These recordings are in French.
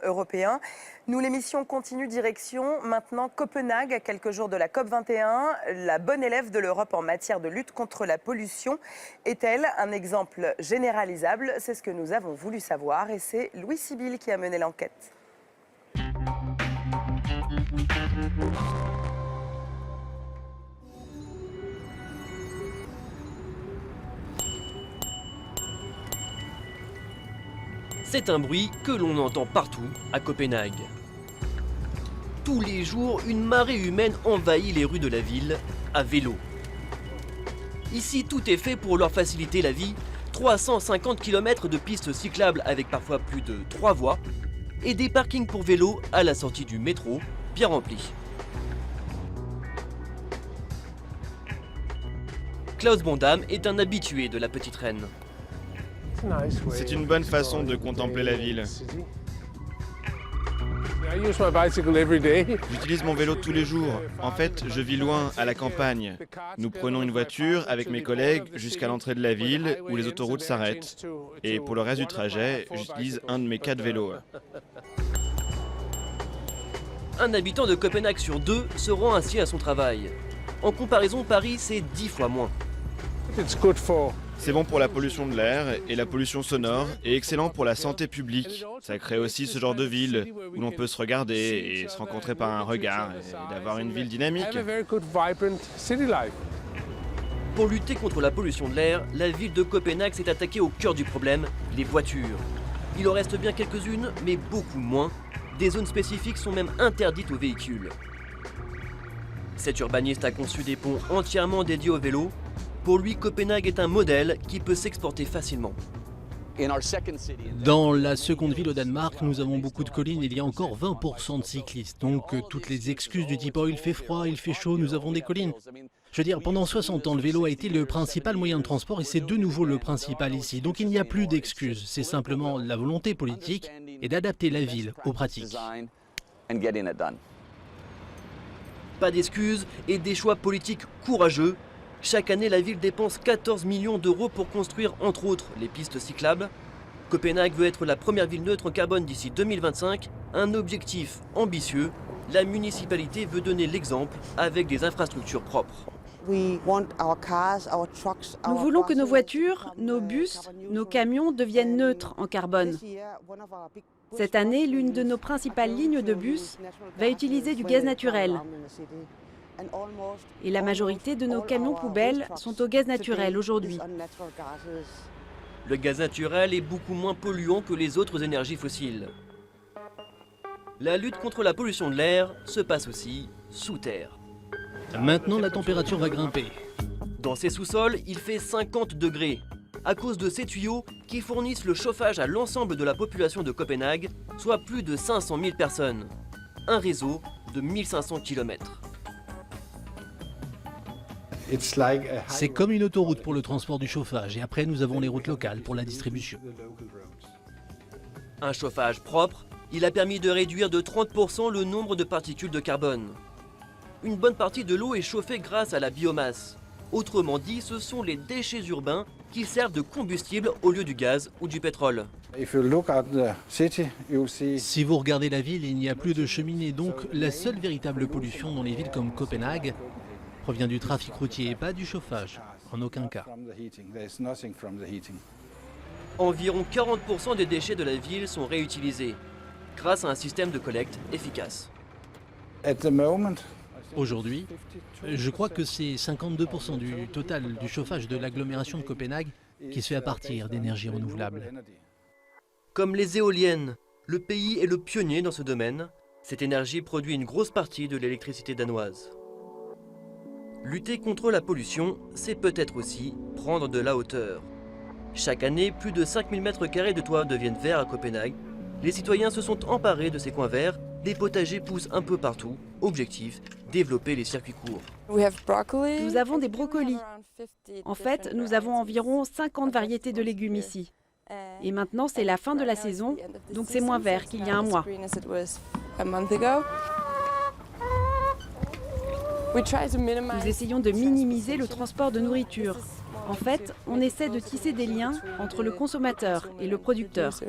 Européen. Nous, l'émission continue direction maintenant Copenhague, à quelques jours de la COP21. La bonne élève de l'Europe en matière de lutte contre la pollution est-elle un exemple généralisable? C'est ce que nous avons voulu savoir et c'est Louis Sibyl qui a mené l'enquête. C'est un bruit que l'on entend partout à Copenhague. Tous les jours, une marée humaine envahit les rues de la ville à vélo. Ici, tout est fait pour leur faciliter la vie. 350 km de pistes cyclables avec parfois plus de 3 voies et des parkings pour vélos à la sortie du métro bien remplis. Klaus Bondam est un habitué de la petite reine. C'est une bonne façon de contempler la ville. J'utilise mon vélo tous les jours. En fait, je vis loin, à la campagne. Nous prenons une voiture avec mes collègues jusqu'à l'entrée de la ville où les autoroutes s'arrêtent. Et pour le reste du trajet, j'utilise un de mes 4 vélos. Un habitant de Copenhague sur 2 se rend ainsi à son travail. En comparaison, Paris, c'est 10 fois moins. C'est bon pour la pollution de l'air et la pollution sonore et excellent pour la santé publique. Ça crée aussi ce genre de ville où l'on peut se regarder et se rencontrer par un regard et d'avoir une ville dynamique. Pour lutter contre la pollution de l'air, la ville de Copenhague s'est attaquée au cœur du problème, les voitures. Il en reste bien quelques-unes, mais beaucoup moins. Des zones spécifiques sont même interdites aux véhicules. Cet urbaniste a conçu des ponts entièrement dédiés aux vélos. Pour lui, Copenhague est un modèle qui peut s'exporter facilement. Dans la seconde ville au Danemark, nous avons beaucoup de collines, il y a encore 20% de cyclistes. Donc toutes les excuses du type « oh il fait froid, il fait chaud, nous avons des collines ». Je veux dire, pendant 60 ans, le vélo a été le principal moyen de transport et c'est de nouveau le principal ici. Donc il n'y a plus d'excuses, c'est simplement la volonté politique et d'adapter la ville aux pratiques. Pas d'excuses et des choix politiques courageux. Chaque année, la ville dépense 14 millions d'euros pour construire, entre autres, les pistes cyclables. Copenhague veut être la première ville neutre en carbone d'ici 2025, un objectif ambitieux. La municipalité veut donner l'exemple avec des infrastructures propres. Nous voulons que nos voitures, nos bus, nos camions deviennent neutres en carbone. Cette année, l'une de nos principales lignes de bus va utiliser du gaz naturel. Et la majorité de nos camions poubelles sont au gaz naturel aujourd'hui. Le gaz naturel est beaucoup moins polluant que les autres énergies fossiles. La lutte contre la pollution de l'air se passe aussi sous terre. Maintenant, la température va grimper. Dans ces sous-sols, il fait 50 degrés. À cause de ces tuyaux qui fournissent le chauffage à l'ensemble de la population de Copenhague, soit plus de 500 000 personnes. Un réseau de 1500 km. C'est comme une autoroute pour le transport du chauffage et après nous avons les routes locales pour la distribution. Un chauffage propre, il a permis de réduire de 30% le nombre de particules de carbone. Une bonne partie de l'eau est chauffée grâce à la biomasse. Autrement dit, ce sont les déchets urbains qui servent de combustible au lieu du gaz ou du pétrole. Si vous regardez la ville, il n'y a plus de cheminées, donc la seule véritable pollution dans les villes comme Copenhague provient du trafic routier et pas du chauffage, en aucun cas. Environ 40% des déchets de la ville sont réutilisés, grâce à un système de collecte efficace. Aujourd'hui, je crois que c'est 52% du total du chauffage de l'agglomération de Copenhague qui se fait à partir d'énergies renouvelables. Comme les éoliennes, le pays est le pionnier dans ce domaine. Cette énergie produit une grosse partie de l'électricité danoise. Lutter contre la pollution, c'est peut-être aussi prendre de la hauteur. Chaque année, plus de 5000 m² de toits deviennent verts à Copenhague. Les citoyens se sont emparés de ces coins verts. Des potagers poussent un peu partout. Objectif, développer les circuits courts. Nous avons des brocolis. En fait, nous avons environ 50 variétés de légumes ici. Et maintenant, c'est la fin de la saison, donc c'est moins vert qu'il y a un mois. Nous essayons de minimiser le transport de nourriture. En fait, on essaie de tisser des liens entre le consommateur et le producteur.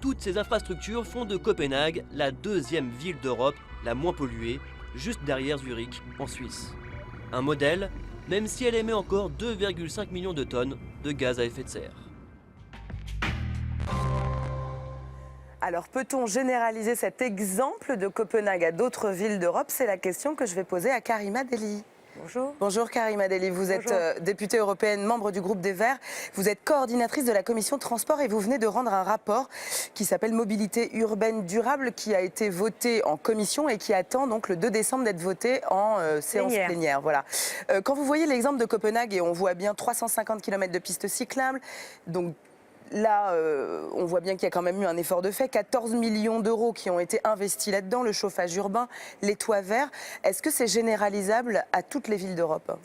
Toutes ces infrastructures font de Copenhague la deuxième ville d'Europe la moins polluée, juste derrière Zurich, en Suisse. Un modèle, même si elle émet encore 2,5 millions de tonnes de gaz à effet de serre. Alors, peut-on généraliser cet exemple de Copenhague à d'autres villes d'Europe? C'est la question que je vais poser à Karima Delli. Bonjour. Bonjour Karima Delli, vous êtes députée européenne, membre du groupe des Verts. Vous êtes coordinatrice de la commission transport et vous venez de rendre un rapport qui s'appelle Mobilité urbaine durable, qui a été voté en commission et qui attend donc le 2 décembre d'être voté en séance plénière. Voilà. Quand vous voyez l'exemple de Copenhague, et on voit bien 350 km de pistes cyclables, donc là, on voit bien qu'il y a quand même eu un effort de fait, 14 millions d'euros qui ont été investis là-dedans, le chauffage urbain, les toits verts. Est-ce que c'est généralisable à toutes les villes d'Europe?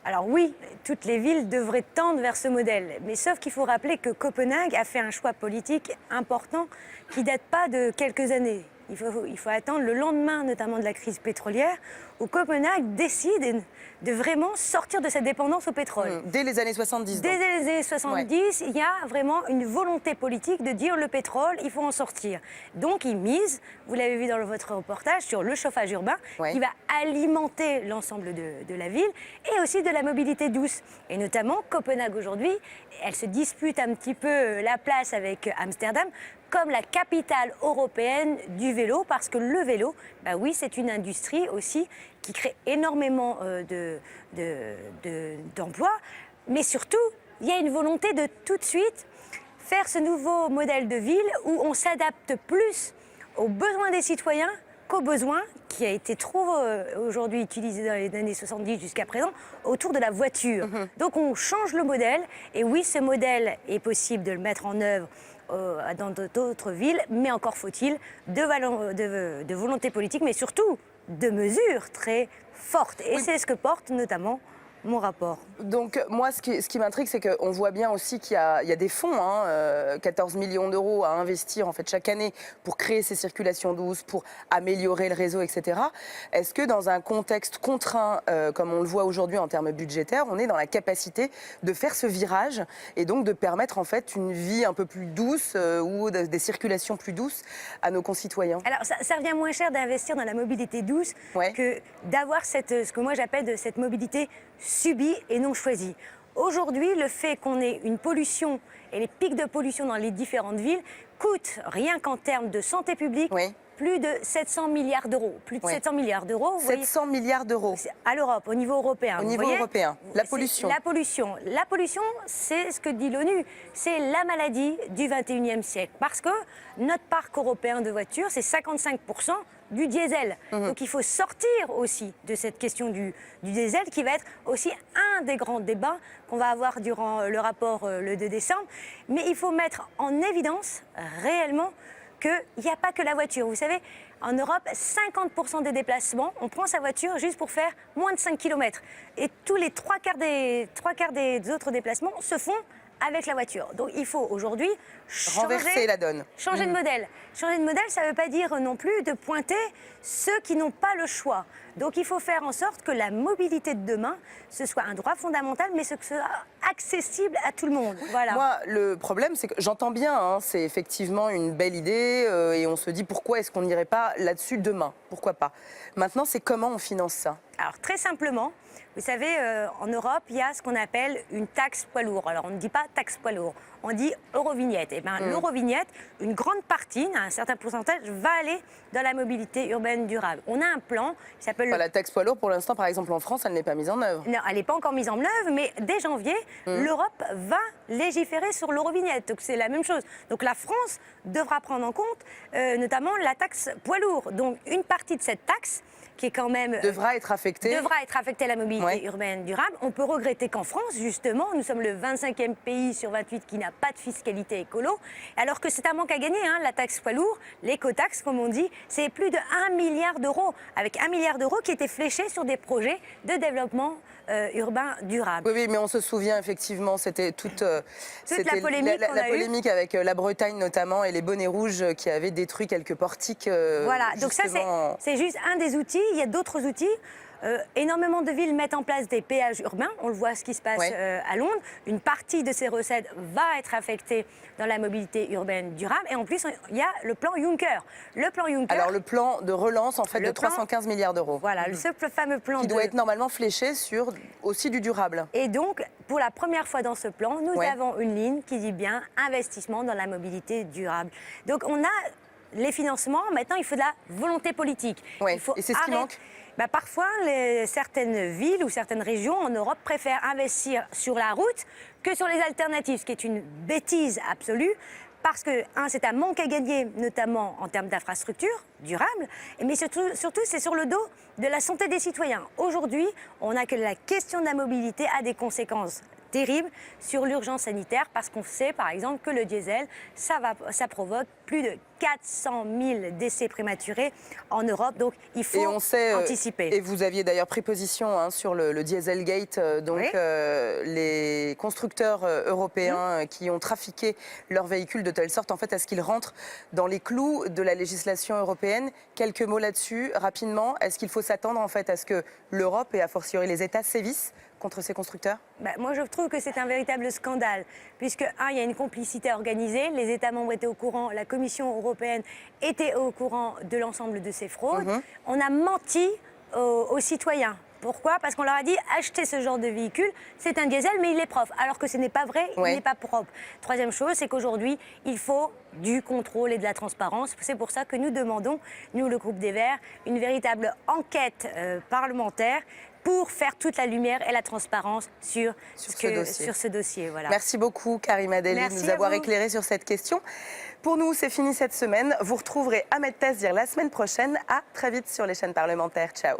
Alors oui, toutes les villes devraient tendre vers ce modèle. Mais sauf qu'il faut rappeler que Copenhague a fait un choix politique important qui ne date pas de quelques années. Il faut attendre le lendemain, notamment de la crise pétrolière, où Copenhague décide de vraiment sortir de cette dépendance au pétrole. Dès les années 70. Dès les années 70, il y a vraiment une volonté politique de dire le pétrole, il faut en sortir. Donc ils misent, vous l'avez vu dans votre reportage, sur le chauffage urbain qui va alimenter l'ensemble de la ville et aussi de la mobilité douce. Et notamment, Copenhague aujourd'hui, elle se dispute un petit peu la place avec Amsterdam comme la capitale européenne du vélo, parce que le vélo, bah oui, c'est une industrie aussi qui crée énormément d'emplois, mais surtout, il y a une volonté de tout de suite faire ce nouveau modèle de ville où on s'adapte plus aux besoins des citoyens qu'aux besoins qui a été trop aujourd'hui utilisé dans les années 70 jusqu'à présent autour de la voiture. Donc on change le modèle, et oui, ce modèle est possible de le mettre en œuvre dans d'autres villes, mais encore faut-il de volonté politique, mais surtout de mesures très fortes. Et c'est ce que porte notamment mon rapport. Donc moi, ce qui m'intrigue, c'est qu'on voit bien aussi qu'il y a des fonds, 14 millions d'euros à investir en fait chaque année pour créer ces circulations douces, pour améliorer le réseau, etc. Est-ce que dans un contexte contraint, comme on le voit aujourd'hui en termes budgétaires, on est dans la capacité de faire ce virage et donc de permettre en fait une vie un peu plus douce ou des circulations plus douces à nos concitoyens? Alors ça revient moins cher d'investir dans la mobilité douce que d'avoir ce que moi j'appelle cette mobilité subie et non choisie. Aujourd'hui, le fait qu'on ait une pollution et les pics de pollution dans les différentes villes coûtent, rien qu'en termes de santé publique, plus de 700 milliards d'euros. Plus de 700 milliards d'euros. 700 milliards d'euros. À l'Europe, au niveau européen. Au niveau européen. La pollution. La pollution. La pollution, c'est ce que dit l'ONU. C'est la maladie du 21e siècle. Parce que notre parc européen de voitures, c'est 55% du diesel. Donc il faut sortir aussi de cette question du diesel qui va être aussi un des grands débats qu'on va avoir durant le rapport le 2 décembre. Mais il faut mettre en évidence réellement qu'il n'y a pas que la voiture. Vous savez, en Europe, 50% des déplacements, on prend sa voiture juste pour faire moins de 5 km. Et tous les trois quarts des autres déplacements se font avec la voiture. Donc il faut aujourd'hui renverser la donne. Changer de modèle. Changer de modèle, ça ne veut pas dire non plus de pointer ceux qui n'ont pas le choix. Donc il faut faire en sorte que la mobilité de demain, ce soit un droit fondamental, mais ce soit accessible à tout le monde. Voilà. Moi, le problème, c'est que j'entends bien, c'est effectivement une belle idée et on se dit pourquoi est-ce qu'on n'irait pas là-dessus demain? Pourquoi pas? Maintenant, c'est comment on finance ça? Alors très simplement, vous savez, en Europe, il y a ce qu'on appelle une taxe poids lourd. Alors on ne dit pas taxe poids lourd, on dit eurovignette. Et bien l'eurovignette, une grande partie, un certain pourcentage, va aller dans la mobilité urbaine durable. On a un plan qui s'appelle... La taxe poids lourd, pour l'instant, par exemple en France, elle n'est pas mise en œuvre. Non, elle n'est pas encore mise en œuvre, mais dès janvier, l'Europe va légiférer sur l'eurovignette. Donc c'est la même chose. Donc la France devra prendre en compte notamment la taxe poids lourd. Donc une partie de cette taxe qui est quand même... devra être affectée à la mobilité urbaine durable. On peut regretter qu'en France, justement, nous sommes le 25e pays sur 28 qui n'a pas de fiscalité écolo, alors que c'est un manque à gagner, la taxe poids lourd, l'écotaxe, comme on dit, c'est plus de 1 milliard d'euros, avec 1 milliard d'euros qui étaient fléchés sur des projets de développement urbain durable. Oui, mais on se souvient effectivement, c'était toute la polémique, avec la Bretagne notamment et les bonnets rouges qui avaient détruit quelques portiques. Voilà, donc ça c'est juste un des outils il y a d'autres outils. Énormément de villes mettent en place des péages urbains. On le voit ce qui se passe à Londres. Une partie de ces recettes va être affectée dans la mobilité urbaine durable. Et en plus, il y a le plan Juncker. Le plan Juncker. Alors le plan de relance en fait de 315 milliards d'euros. Voilà, ce fameux plan qui doit être normalement fléché sur aussi du durable. Et donc, pour la première fois dans ce plan, nous avons une ligne qui dit bien investissement dans la mobilité durable. Donc on a les financements. Maintenant, il faut de la volonté politique. Et c'est ce qui manque. Parfois, certaines villes ou certaines régions en Europe préfèrent investir sur la route que sur les alternatives, ce qui est une bêtise absolue. Parce que, c'est un manque à gagner, notamment en termes d'infrastructures durables, mais surtout c'est sur le dos de la santé des citoyens. Aujourd'hui, on a que la question de la mobilité a des conséquences terribles sur l'urgence sanitaire, parce qu'on sait, par exemple, que le diesel, ça provoque plus de 400 000 décès prématurés en Europe. Donc, il faut anticiper. Et vous aviez d'ailleurs pris position sur le Dieselgate, les constructeurs européens qui ont trafiqué leurs véhicules de telle sorte en fait à ce qu'ils rentrent dans les clous de la législation européenne. Quelques mots là-dessus, rapidement. Est-ce qu'il faut s'attendre en fait à ce que l'Europe et a fortiori les États sévissent contre ces constructeurs? Moi, je trouve que c'est un véritable scandale, puisque, il y a une complicité organisée, les États membres étaient au courant, la Commission européenne était au courant de l'ensemble de ces fraudes. On a menti aux citoyens. Pourquoi? Parce qu'on leur a dit, achetez ce genre de véhicule, c'est un diesel, mais il est propre. Alors que ce n'est pas vrai, il n'est pas propre. Troisième chose, c'est qu'aujourd'hui, il faut du contrôle et de la transparence. C'est pour ça que nous demandons, nous, le groupe des Verts, une véritable enquête parlementaire pour faire toute la lumière et la transparence sur ce dossier. Voilà. Merci beaucoup, Karima Delli, de nous avoir éclairé sur cette question. Pour nous, c'est fini cette semaine. Vous retrouverez Ahmed Tazdir la semaine prochaine. À très vite sur les chaînes parlementaires. Ciao.